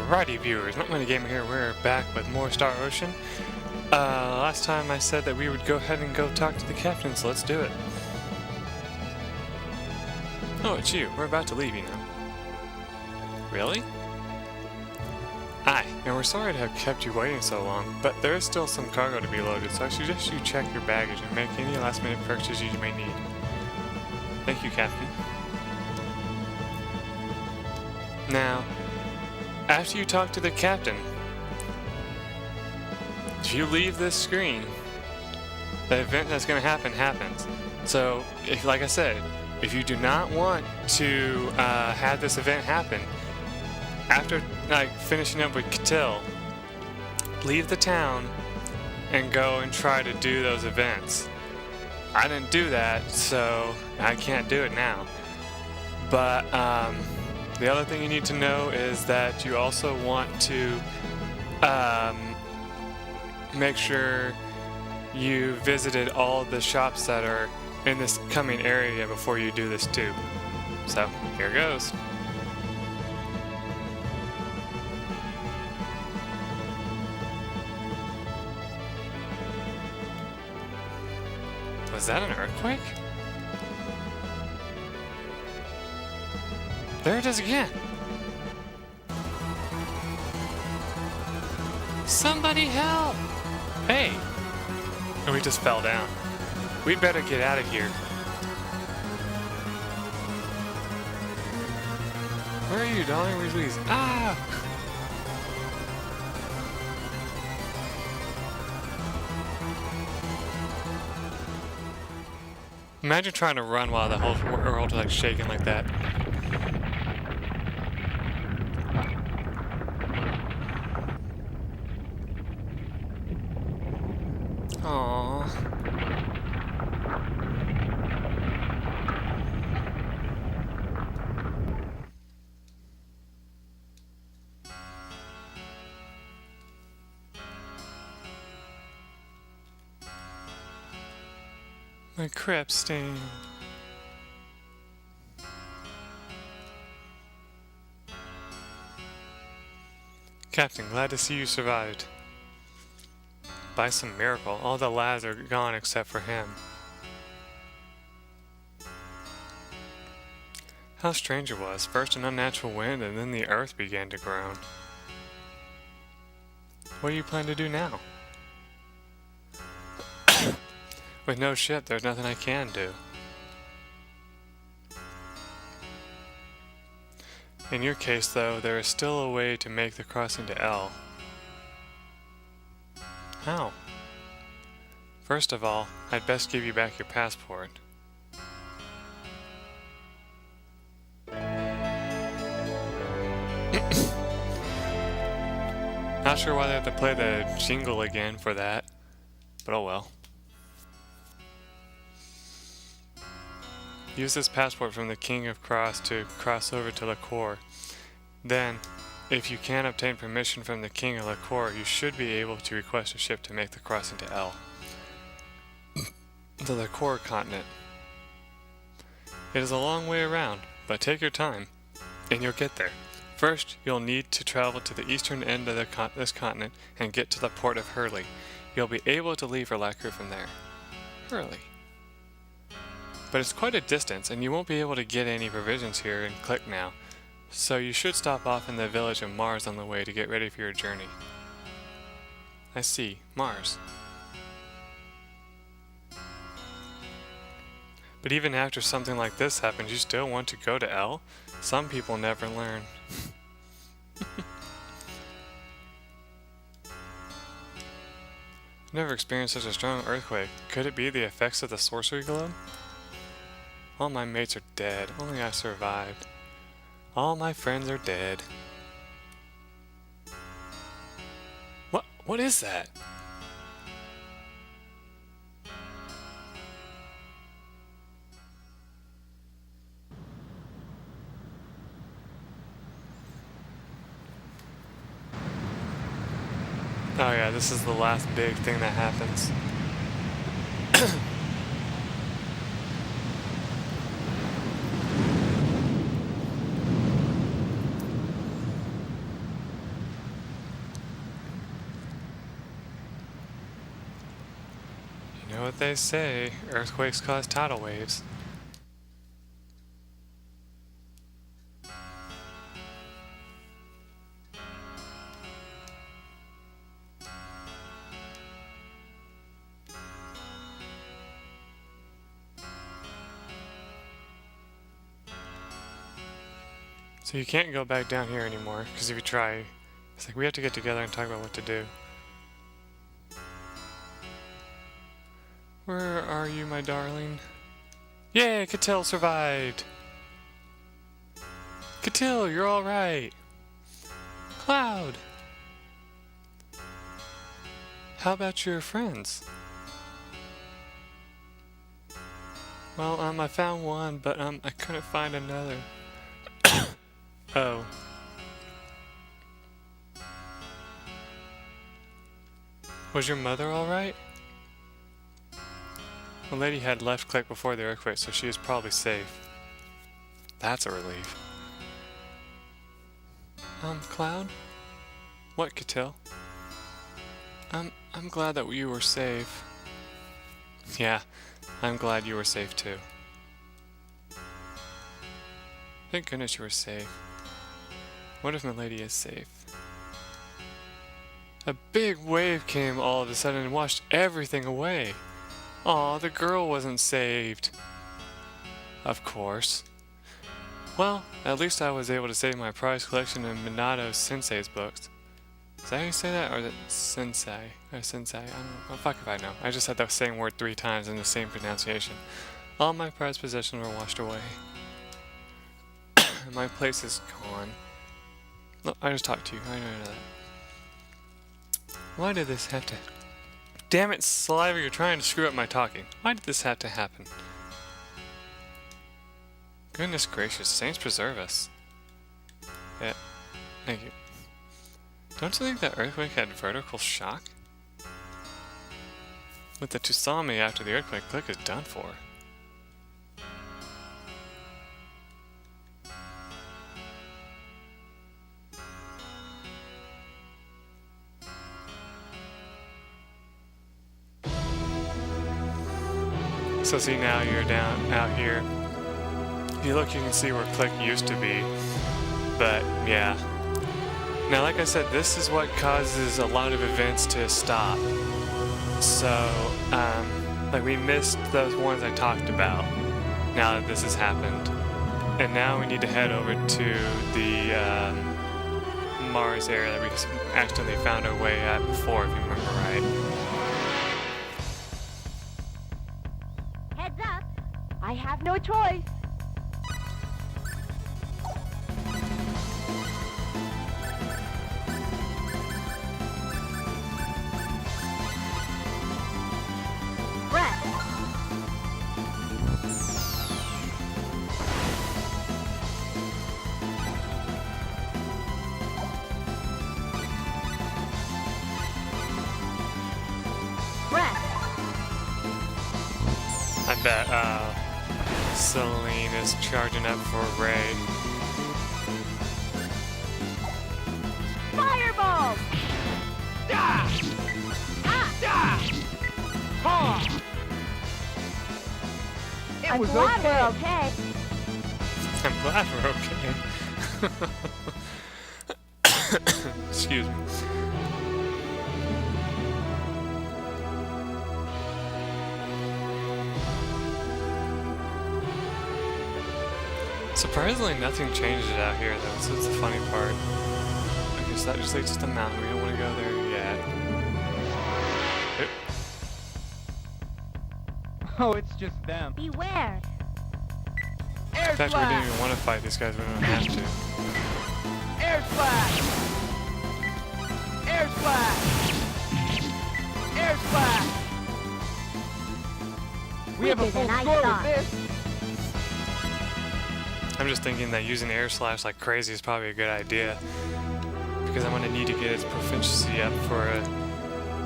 Alrighty viewers, MikeMoneyGMR here, we're back with more Star Ocean. Last time I said that we would go ahead and go talk to the captain, so let's do it. Oh, it's you. We're about to leave, you know. Really? Aye, and we're sorry to have kept you waiting so long, but there is still some cargo to be loaded, so I suggest you check your baggage and make any last-minute purchases you may need. Thank you, Captain. Now, after you talk to the captain, if you leave this screen, the event that's going to happen happens. So, like I said, if you do not want to have this event happen, after finishing up with Catil, leave the town and go and try to do those events. I didn't do that, so I can't do it now. But the other thing you need to know is that you also want to make sure you visited all the shops that are in this coming area before you do this too. So, here goes. Was that an earthquake? There it is again. Somebody help! Hey! And we just fell down. We better get out of here. Where are you, darling? Release. Ah! Imagine trying to run while the whole world is like shaking like that. Aww. My crep stain. Captain, glad to see you survived. By some miracle, all the lads are gone except for him. How strange it was. First an unnatural wind, and then the earth began to groan. What do you plan to do now? With no ship, there's nothing I can do. In your case, though, there is still a way to make the crossing to L. How? First of all, I'd best give you back your passport. Not sure why they have to play the jingle again for that, but oh well. Use this passport from the King of Cross to cross over to Liquor. Then, if you can obtain permission from the King of Liquor, you should be able to request a ship to make the crossing to L, the Liquor continent. It is a long way around, but take your time, and you'll get there. First, you'll need to travel to the eastern end of this continent and get to the port of Hurley. You'll be able to leave for Lacquer from there. Hurley. But it's quite a distance, and you won't be able to get any provisions here in Click now, so you should stop off in the village of Mars on the way to get ready for your journey. I see, Mars. But even after something like this happens, you still want to go to L? Some people never learn. Never experienced such a strong earthquake. Could it be the effects of the sorcery globe? All my mates are dead. Only I survived. All my friends are dead. What is that? Oh yeah, this is the last big thing that happens. what they say. Earthquakes cause tidal waves. So you can't go back down here anymore, because if you try, it's like we have to get together and talk about what to do. Where are you, my darling? Yay, Catil survived! Catil, you're alright! Cloud! How about your friends? Well, I found one, but I couldn't find another. Oh. Was your mother alright? The lady had left click before the earthquake, so she is probably safe. That's a relief. Cloud? What, Catil? I'm glad that you were safe. Yeah, I'm glad you were safe too. Thank goodness you were safe. What if my lady is safe? A big wave came all of a sudden and washed everything away. Aw, the girl wasn't saved. Of course. Well, at least I was able to save my prized collection of Minato Sensei's books. Is that how you say that? Or is it Sensei? Or Sensei? I don't know. Well, fuck if I know. I just said the same word 3 times in the same pronunciation. All my prized possessions were washed away. My place is gone. Look, I just talked to you. I know that. Why did this have to... Damn it, Saliva, you're trying to screw up my talking. Why did this have to happen? Goodness gracious, saints preserve us. Yeah, thank you. Don't you think that earthquake had vertical shock? With the tsunami after the earthquake, Click is done for. So see, now you're down out here. If you look, you can see where Click used to be. But yeah. Now, like I said, this is what causes a lot of events to stop. So, like we missed those ones I talked about. Now that this has happened, and now we need to head over to the Mars area that we accidentally found our way at before, if you remember right. Heads up! I have no choice. Breath. Breath. I bet Celine is charging up for a raid. Fireball! Ah! Ah! Ah! Ah! It I'm was glad okay. we're okay. I'm glad we're okay. Excuse me. Surprisingly, nothing changes out here, though, so it's the funny part. I guess that just leads to the mountain. We don't want to go there yet. Oop. Oh, it's just them. Beware. Air In fact, we didn't splash! even want to fight these guys. We don't have to. Air splash! Air splash! Air splash! We have a Quicker full than I score with thought. this. I'm just thinking that using air slash like crazy is probably a good idea, because I'm going to need to get its proficiency up for a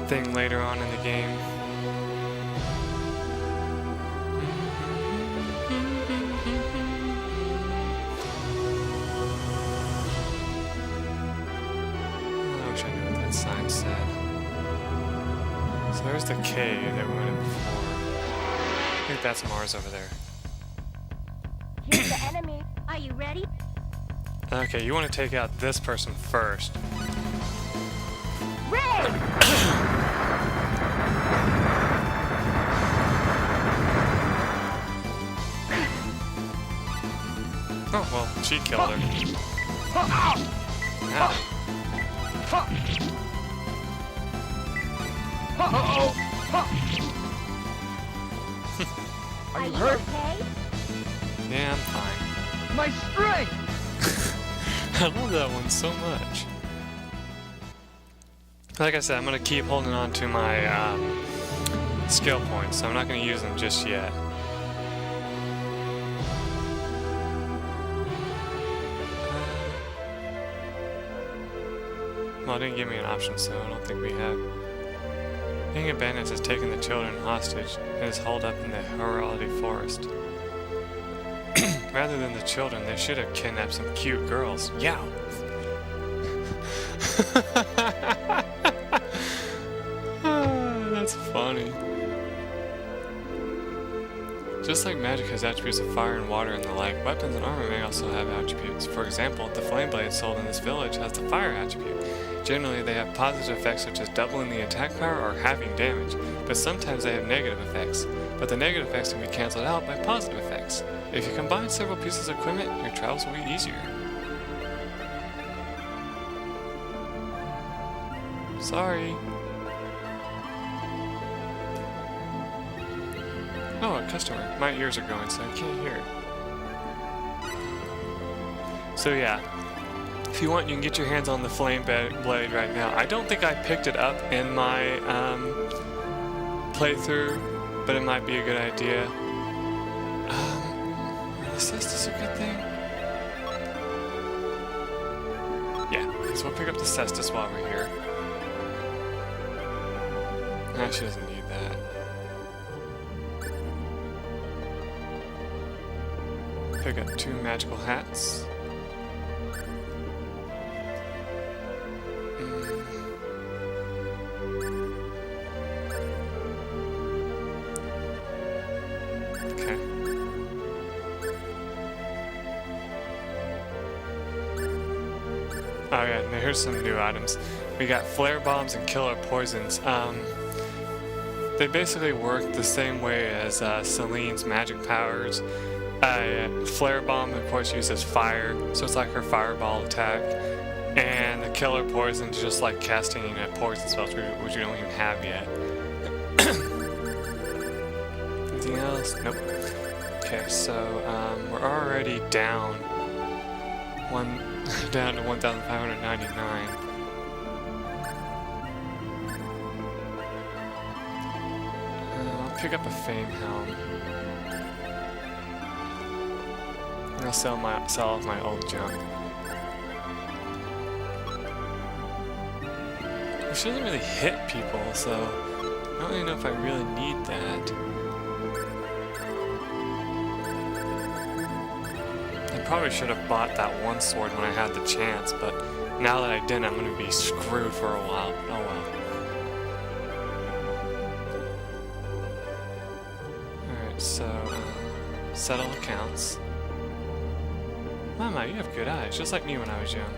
thing later on in the game. I wish I knew what that sign said. So there's the cave that we went in before. think that's Mars over there. Here's the enemy. Are you ready? Okay, you want to take out this person first. Ray! Oh, well, she killed her. Ow. Are you hurt? hurt? Okay? Yeah, I'm fine. My strength! I love that one so much. Like I said, I'm going to keep holding on to my skill points, so I'm not going to use them just yet. Well, it didn't give me an option, so I don't think we have. Being a bandit has taken the children hostage and is holed up in the Horality Forest. Rather than the children, they should have kidnapped some cute girls. Yow! That's funny. Just like magic has attributes of fire and water and the like, weapons and armor may also have attributes. For example, the flame blade sold in this village has the fire attribute. Generally, they have positive effects such as doubling the attack power or halving damage, but sometimes they have negative effects. But the negative effects can be cancelled out by positive effects. If you combine several pieces of equipment, your travels will be easier. Sorry. Oh, a customer. My ears are going, so I can't hear. So yeah, if you want, you can get your hands on the flame blade right now. I don't think I picked it up in my playthrough, but it might be a good idea. Is this a good thing? Yeah, so we'll pick up the cestus while we're here. Nah, she doesn't need that. Pick up 2 magical hats. Okay. Oh yeah, now here's some new items. We got flare bombs and killer poisons. They basically work the same way as Celine's magic powers. Flare bomb, of course, uses fire, so it's like her fireball attack. And the killer poison is just like casting a poison spell, which you don't even have yet. Anything else? Nope. Okay, so we're already down down to 1,599. I'll pick up a fame helm. I'll sell off my old junk. Which doesn't really hit people, so I don't really know if I really need that. I probably should have bought that one sword when I had the chance, but now that I didn't, I'm going to be screwed for a while. Oh well. Alright, so settle accounts. Mama, you have good eyes, just like me when I was young.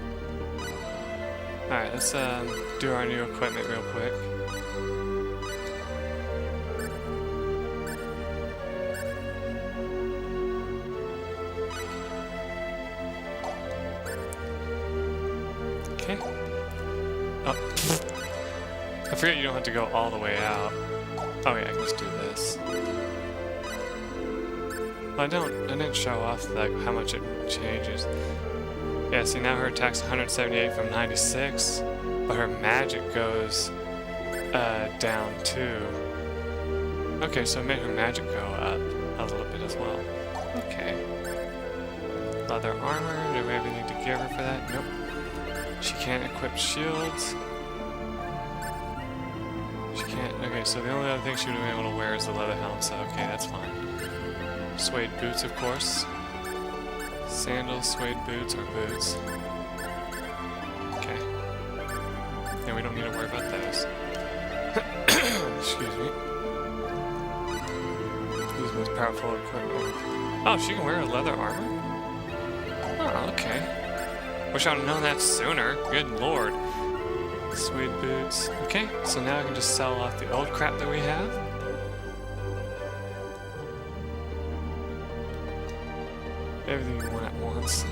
Alright, let's do our new equipment real quick. Okay. Oh. I forget you don't have to go all the way out. Oh yeah, I can just do this. I didn't show off like how much it changes. Yeah, see now her attack's 178 from 96, but her magic goes down too. Okay, so it made her magic go up a little bit as well. Okay. Leather armor, do we have anything to give her for that? Nope. She can't equip shields. She can't, okay, so the only other thing she would be able to wear is the leather helm, so okay, that's fine. Suede boots, of course. Sandals, suede boots, or boots. Okay. And we don't need to worry about those. Excuse me. These with powerful equipment. Oh, she can wear a leather armor? Oh, okay. Wish I'd have known that sooner. Good lord. Suede boots. Okay, so now I can just sell off the old crap that we have. Everything you want at once.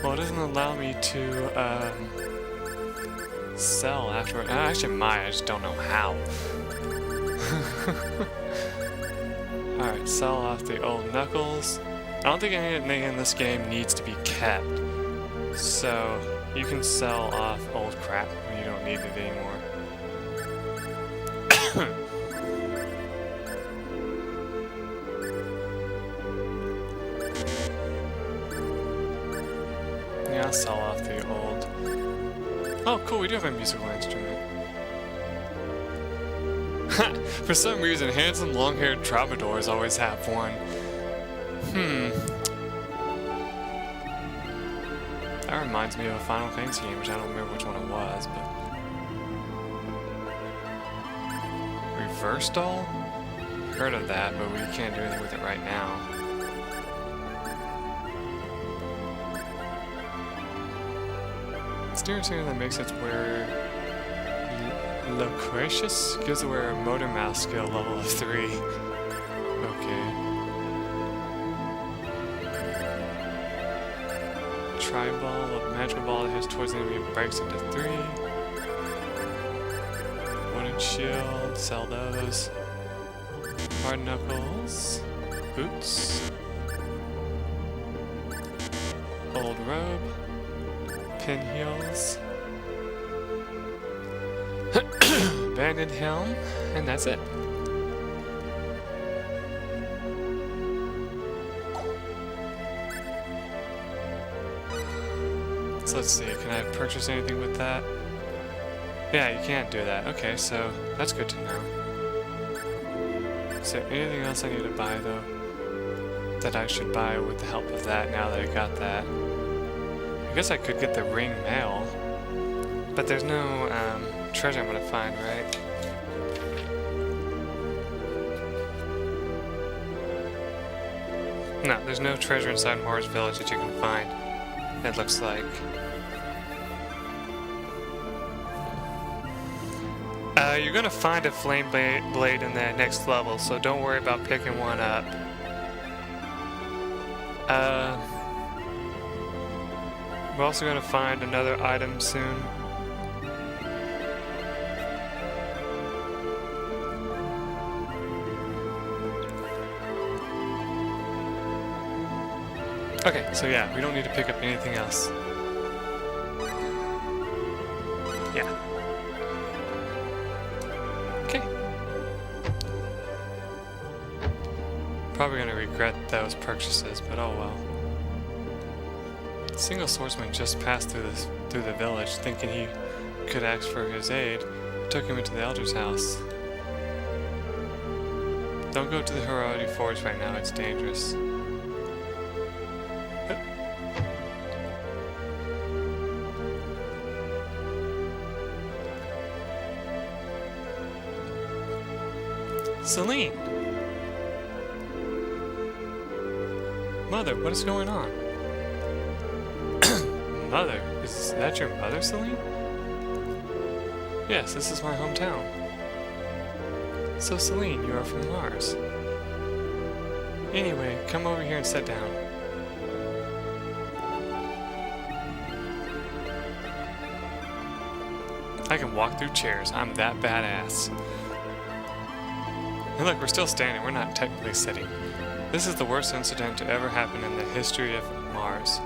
Well, it doesn't allow me to sell afterward. I actually might, I just don't know how. Alright, sell off the old knuckles. I don't think anything in this game needs to be kept. So, you can sell off old crap when you don't need it anymore. Yeah, I'll sell off the old. Oh, cool, we do have a musical instrument. For some reason, handsome, long-haired troubadours always have one. That reminds me of a Final Fantasy game, which I don't remember which one it was, but... Reverse doll? Heard of that, but we can't do anything with it right now. Steering singer that makes its wearer loquacious gives the wearer a motor mouth skill level of 3. Okay. Tri-ball, a magical ball that hits towards the enemy and breaks into 3. Wooden shield, sell those. Hard knuckles, boots, old robe, pin heels, banded helm, and that's it. So let's see, can I purchase anything with that? Yeah, you can't do that. Okay, so that's good to know. Is there anything else I need to buy, though, that I should buy with the help of that now that I got that? I guess I could get the ring mail, but there's no treasure I'm going to find, right? No, there's no treasure inside Mars Village that you can find, it looks like. You're going to find a flame blade in the next level, so don't worry about picking one up. We're also going to find another item soon. Okay, so yeah, we don't need to pick up anything else. Yeah. Okay. Probably going to regret those purchases, but oh well. A single swordsman just passed through the village, thinking he could ask for his aid. Took him into the elder's house. Don't go to the Hiroti Forest right now, it's dangerous. Celine! Mother, what is going on? Mother? Is that your mother, Celine? Yes, this is my hometown. So Celine, you are from Mars. Anyway, come over here and sit down. I can walk through chairs. I'm that badass. And look, we're still standing. We're not technically sitting. This is the worst incident to ever happen in the history of Mars.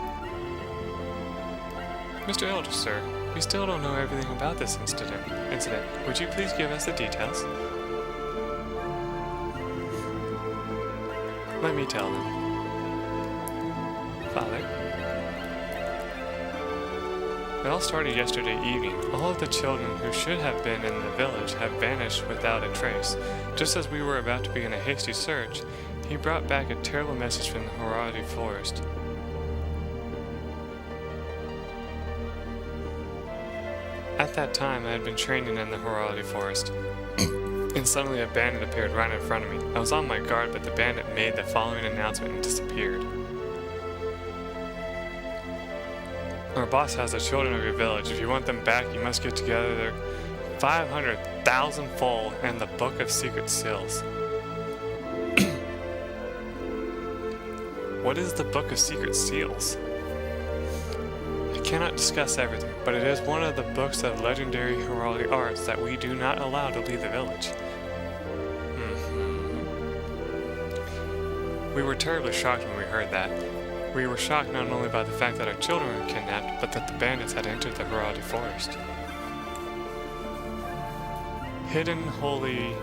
Mr. Elder, sir, we still don't know everything about this incident. Would you please give us the details? Let me tell them. Father. It all started yesterday evening. All of the children who should have been in the village have vanished without a trace. Just as we were about to begin a hasty search, he brought back a terrible message from the Hiroti Forest. At that time, I had been training in the Hiroti Forest. and suddenly a bandit appeared right in front of me. I was on my guard, but the bandit made the following announcement and disappeared. Our boss has the children of your village. If you want them back, you must get together their 500,000 full and the Book of Secret Seals. What is the Book of Secret Seals? I cannot discuss everything, but it is one of the books of legendary heraldic arts that we do not allow to leave the village. We were terribly shocked when we heard that. We were shocked not only by the fact that our children were kidnapped, but that the bandits had entered the heraldic forest. Hidden holy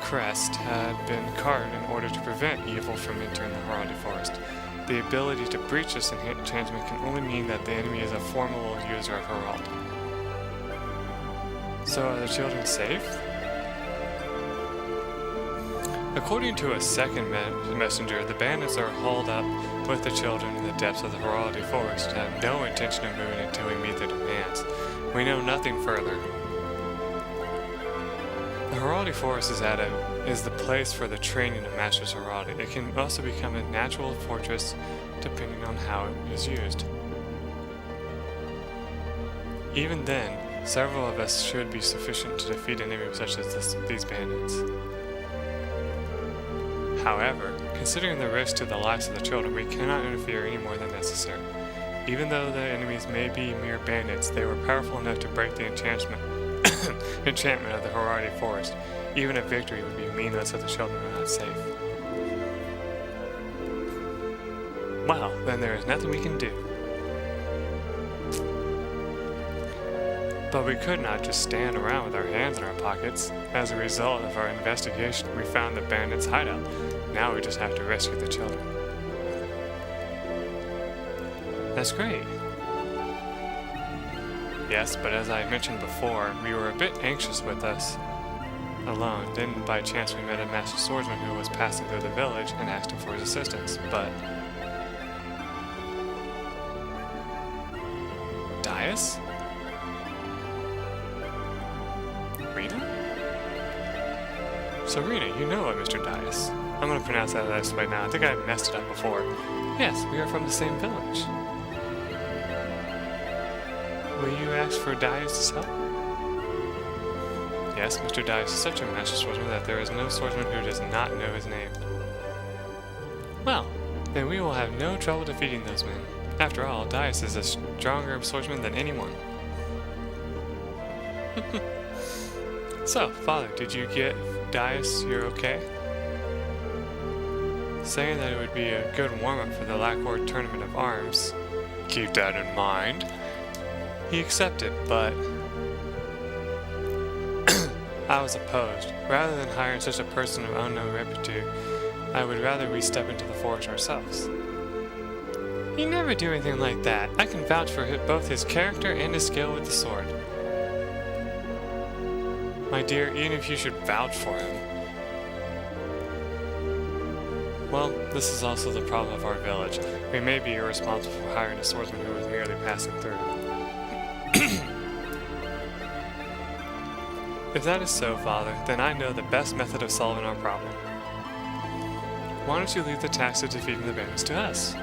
crest had been carved in order to prevent evil from entering the heraldic forest. The ability to breach this enchantment can only mean that the enemy is a formidable user of herald. So are the children safe? According to a second messenger, the bandits are hauled up with the children in the depths of the heraldic forest and have no intention of moving until we meet their demands. We know nothing further. The heraldic forest is the place for the training of masters heraldic. It can also become a natural fortress depending on how it is used. Even then, several of us should be sufficient to defeat enemies such as these bandits. However, considering the risk to the lives of the children, we cannot interfere any more than necessary. Even though the enemies may be mere bandits, they were powerful enough to break the enchantment of the heraldic forest. Even a victory would be meaningless if the children are not safe. Well, then there is nothing we can do. But we could not just stand around with our hands in our pockets. As a result of our investigation, we found the bandits' hideout. Now we just have to rescue the children. That's great. Yes, but as I mentioned before, we were a bit anxious with us alone. Then by chance we met a master swordsman who was passing through the village and asked him for his assistance, but... Dias? Rena? So Rena, you know what, Mr. Dias. I'm going to pronounce that this way now. I think I messed it up before. Yes, we are from the same village. Will you ask for Dias' help? Yes, Mr. Dias is such a master swordsman that there is no swordsman who does not know his name. Well, then we will have no trouble defeating those men. After all, Dias is a stronger swordsman than anyone. So, Father, did you get Dias? You're okay? Saying that it would be a good warm-up for the Lacor Tournament of Arms. Keep that in mind. He accepted, but I was opposed. Rather than hiring such a person of unknown repute, I would rather we step into the forest ourselves. He never do anything like that. I can vouch for both his character and his skill with the sword. My dear, even if you should vouch for him. Well, this is also the problem of our village. We may be irresponsible for hiring a swordsman who was merely passing through. If that is so, Father, then I know the best method of solving our problem. Why don't you leave the task of defeating the bandits to us?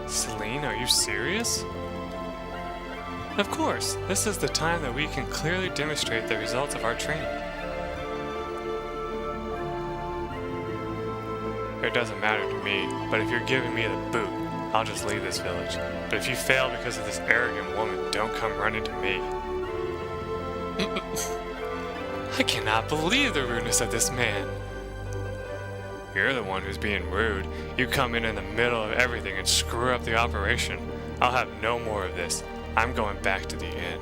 Celine, are you serious? Of course, this is the time that we can clearly demonstrate the results of our training. It doesn't matter to me, but if you're giving me the boot, I'll just leave this village. But if you fail because of this arrogant woman, don't come running to me. I cannot believe the rudeness of this man. You're the one who's being rude. You come in the middle of everything and screw up the operation. I'll have no more of this. I'm going back to the inn.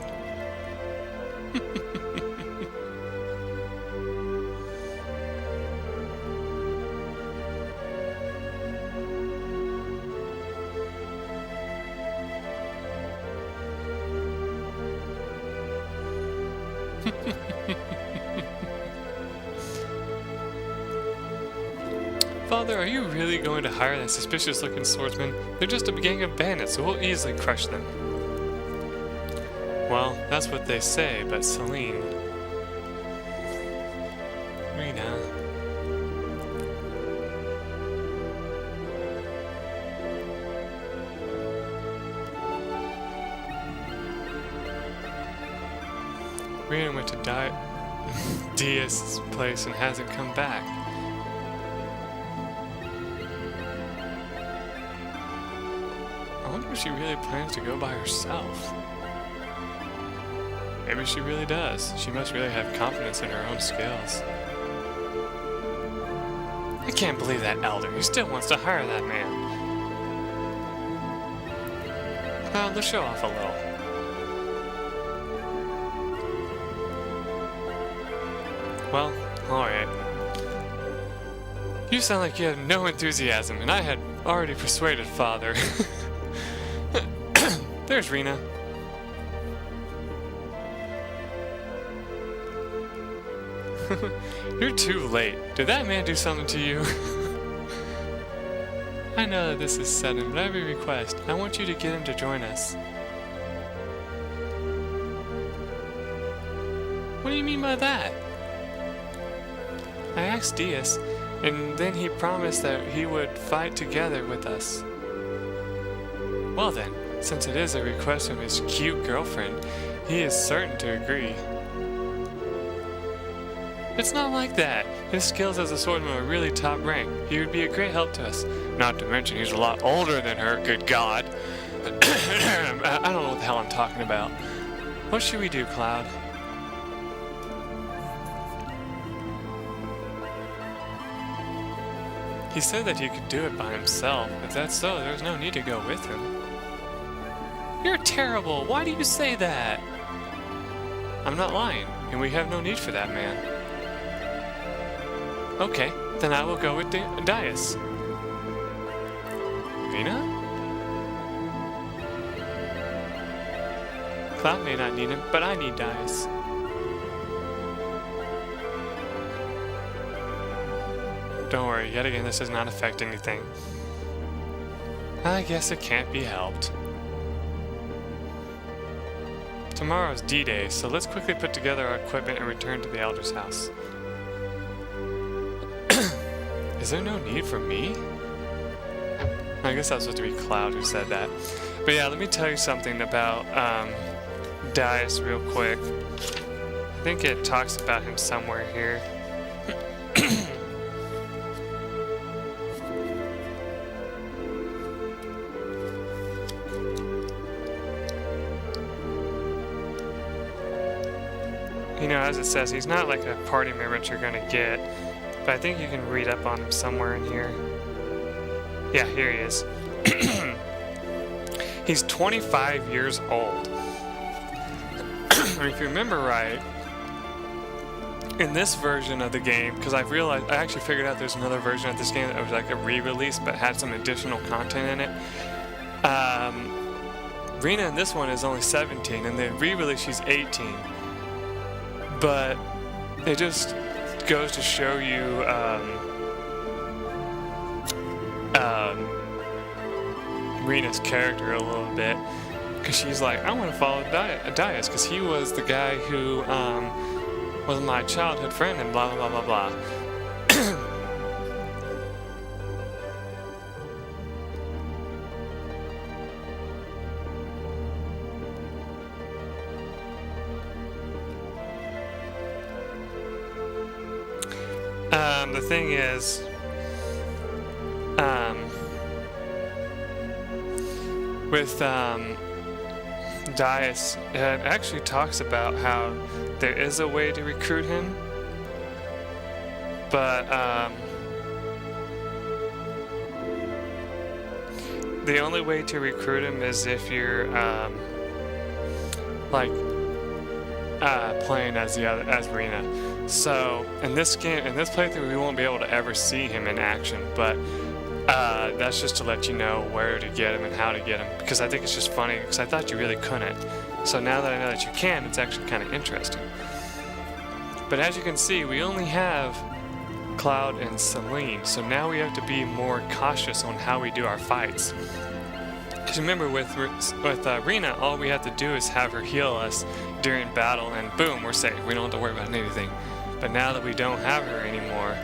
Father, are you really going to hire that suspicious-looking swordsman? They're just a gang of bandits, so we'll easily crush them. Well, that's what they say, but Celine... Rena. Rena went to Diaz's place and hasn't come back. I wonder if she really plans to go by herself. Maybe she really does. She must really have confidence in her own skills. I can't believe that elder. He still wants to hire that man. Well, let's show off a little. Well, alright. You sound like you have no enthusiasm, and I had already persuaded Father. There's Rena. You're too late. Did that man do something to you? I know that this is sudden, but I have a request. I want you to get him to join us. What do you mean by that? I asked Diaz, and then he promised that he would fight together with us. Well then, since it is a request from his cute girlfriend, he is certain to agree. It's not like that. His skills as a swordsman are really top rank. He would be a great help to us. Not to mention he's a lot older than her, good God. I don't know what the hell I'm talking about. What should we do, Cloud? He said that he could do it by himself. If that's so, there's no need to go with him. You're terrible. Why do you say that? I'm not lying, and we have no need for that man. Okay, then I will go with Diaz. Rena? Cloud may not need him, but I need Diaz. Don't worry, yet again, this does not affect anything. I guess it can't be helped. Tomorrow's D-Day, so let's quickly put together our equipment and return to the Elder's house. Is there no need for me? I guess that was supposed to be Cloud who said that. But yeah, let me tell you something about Diaz real quick. I think it talks about him somewhere here. You know, as it says, he's not like a party member that you're gonna get, but I think you can read up on him somewhere in here. Yeah, here he is. He's 25 years old. If you remember right, in this version of the game, because I actually figured out there's another version of this game that was like a re-release but had some additional content in it. Rena in this one is only 17, and the re-release she's 18. But it just goes to show you Rena's character a little bit, because she's like, I want to follow Diaz because he was the guy who was my childhood friend and blah blah blah blah blah. The thing is, with Diaz, it actually talks about how there is a way to recruit him, but the only way to recruit him is if you're playing as Rena. So in this playthrough, we won't be able to ever see him in action, but that's just to let you know where to get him and how to get him, because I think it's just funny, because I thought you really couldn't. So now that I know that you can, it's actually kind of interesting. But as you can see, we only have Cloud and Celine, so now we have to be more cautious on how we do our fights. Because remember, with Rena, all we have to do is have her heal us during battle, and boom, we're safe. We don't have to worry about anything. But now that we don't have her anymore,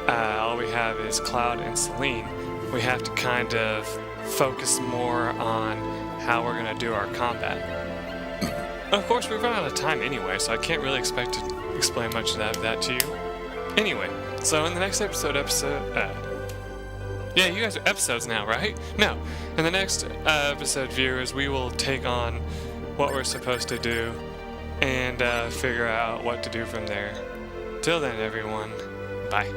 all we have is Cloud and Celine. We have to kind of focus more on how we're going to do our combat. Of course, we've run out of time anyway, so I can't really expect to explain much of that to you. Anyway, so in the next episode, yeah, you guys are episodes now, right? No. In the next episode, viewers, we will take on what we're supposed to do and figure out what to do from there. Till then, everyone, bye.